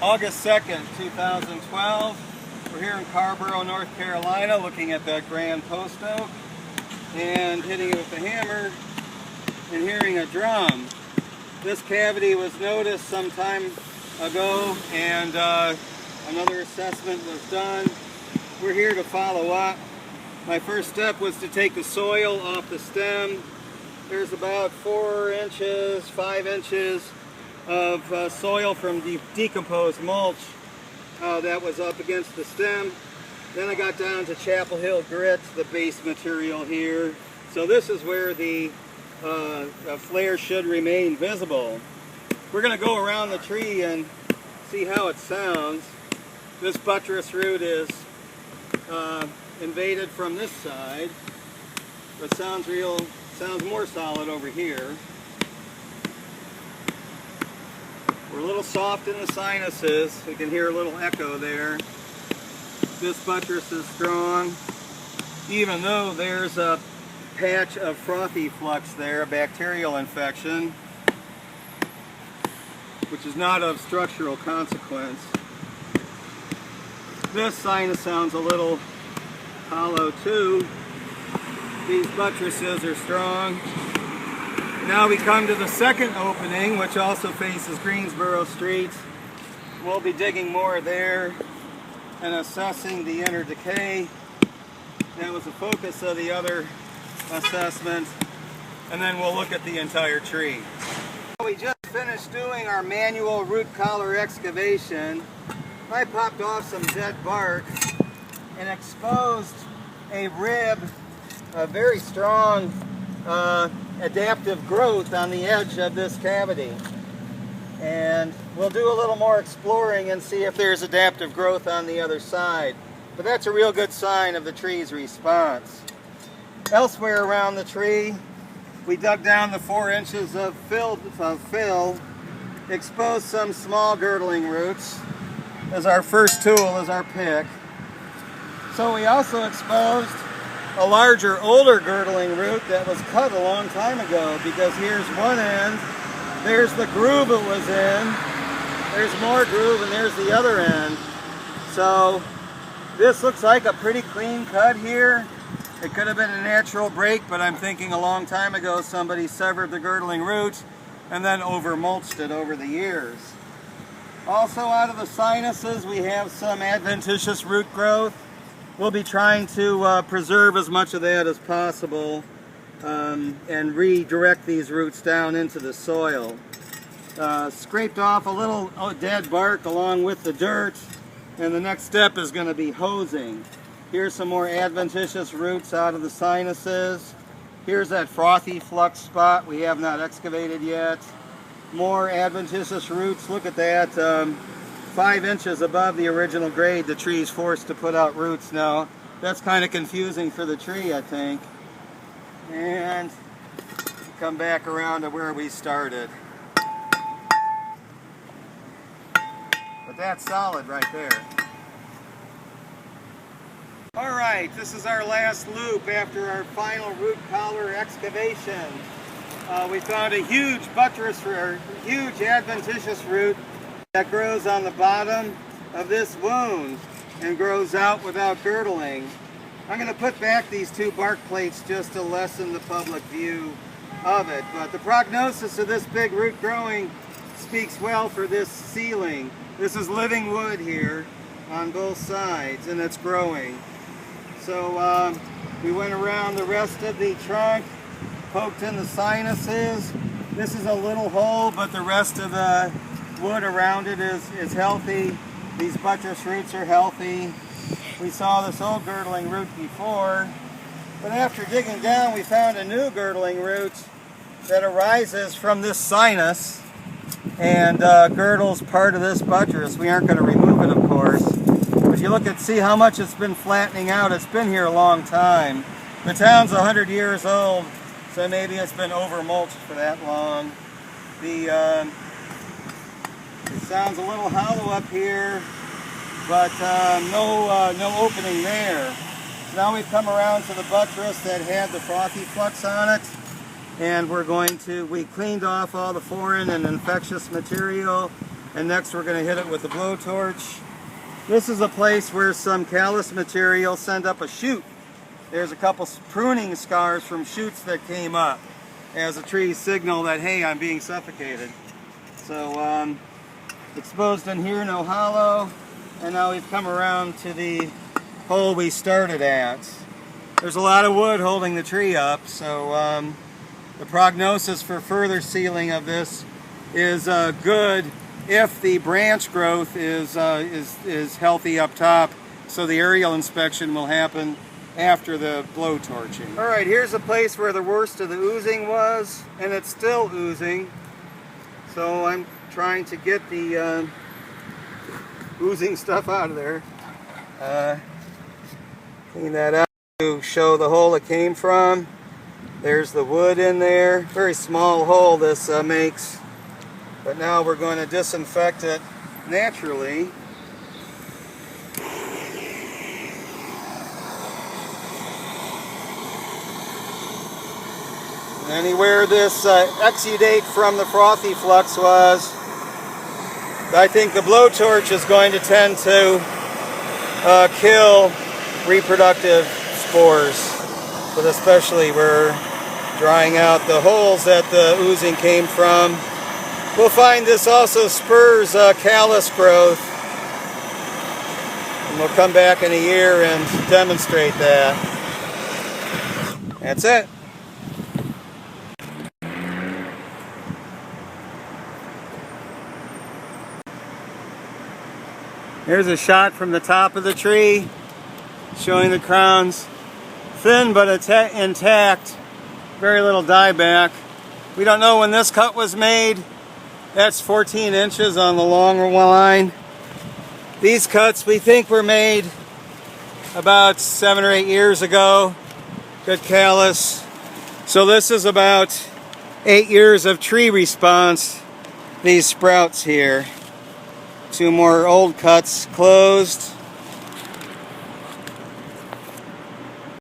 August 2nd, 2012. We're here in Carborro, North Carolina, looking at that grand post oak and hitting it with a hammer and hearing a drum. This cavity was noticed some time ago, and another assessment was done. We're here to follow up. My first step was to take the soil off the stem. There's about 4 inches, 5 inches of soil from decomposed mulch that was up against the stem. Then I got down to Chapel Hill grit, the base material here. So this is where the flare should remain visible. We're going to go around the tree and see how it sounds. This buttress root is invaded from this side, but sounds more solid over here. We're a little soft in the sinuses. We can hear a little echo there. This buttress is strong, even though there's a patch of frothy flux there, a bacterial infection, which is not of structural consequence. This sinus sounds a little hollow too. These buttresses are strong. Now we come to the second opening, which also faces Greensboro Street. We'll be digging more there and assessing the inner decay. That was the focus of the other assessment. And then we'll look at the entire tree. We just finished doing our manual root collar excavation. I popped off some dead bark and exposed a rib, a very strong adaptive growth on the edge of this cavity. And we'll do a little more exploring and see if there's adaptive growth on the other side. But that's a real good sign of the tree's response. Elsewhere around the tree, we dug down the 4 inches of fill, exposed some small girdling roots as our first tool, as our pick. So we also exposed a larger, older girdling root that was cut a long time ago, because here's one end, there's the groove it was in, there's more groove, and there's the other end. So this looks like a pretty clean cut here. It could have been a natural break, but I'm thinking a long time ago somebody severed the girdling root and then over mulched it over the years. Also out of the sinuses we have some adventitious root growth. We'll be trying to preserve as much of that as possible and redirect these roots down into the soil. Scraped off a little dead bark along with the dirt, and the next step is going to be hosing. Here's some more adventitious roots out of the sinuses. Here's that frothy flux spot we have not excavated yet. More adventitious roots. Look at that. 5 inches above the original grade, the tree's forced to put out roots now. That's kind of confusing for the tree, I think. And come back around to where we started. But that's solid right there. Alright, this is our last loop after our final root collar excavation. We found a huge buttress, or huge adventitious root that grows on the bottom of this wound and grows out without girdling. I'm going to put back these 2 bark plates just to lessen the public view of it. But the prognosis of this big root growing speaks well for this ceiling. This is living wood here on both sides, and it's growing. So we went around the rest of the trunk, poked in the sinuses. This is a little hole, but the rest of the wood around it is healthy. These buttress roots are healthy. We saw this old girdling root before, but after digging down we found a new girdling root that arises from this sinus and girdles part of this buttress. We aren't going to remove it, of course. But if you look and see how much it's been flattening out, it's been here a long time. The town's 100 years old, so maybe it's been over mulched for that long. It sounds a little hollow up here, but no opening there. So now we've come around to the buttress that had the frothy flux on it, and we cleaned off all the foreign and infectious material And next we're going to hit it with the blowtorch. This is a place where some callus material sent up a shoot. There's a couple pruning scars from shoots that came up as a tree signal that, hey, I'm being suffocated. So exposed in here, no hollow, and now we've come around to the hole we started at. There's a lot of wood holding the tree up, so the prognosis for further sealing of this is good if the branch growth is healthy up top, so the aerial inspection will happen after the blow torching. Alright, here's a place where the worst of the oozing was, and it's still oozing. So I'm trying to get the oozing stuff out of there. Clean that out to show the hole it came from. There's the wood in there. Very small hole this makes. But now we're going to disinfect it naturally. Anywhere this exudate from the frothy flux was, I think the blowtorch is going to tend to kill reproductive spores. But especially we're drying out the holes that the oozing came from. We'll find this also spurs callus growth. And we'll come back in a year and demonstrate that. That's it. Here's a shot from the top of the tree showing the crown's thin but it's intact. Very little dieback. We don't know when this cut was made. That's 14 inches on the long line. These cuts we think were made about 7 or 8 years ago. Good callus. So this is about 8 years of tree response. These sprouts here. 2 more old cuts closed.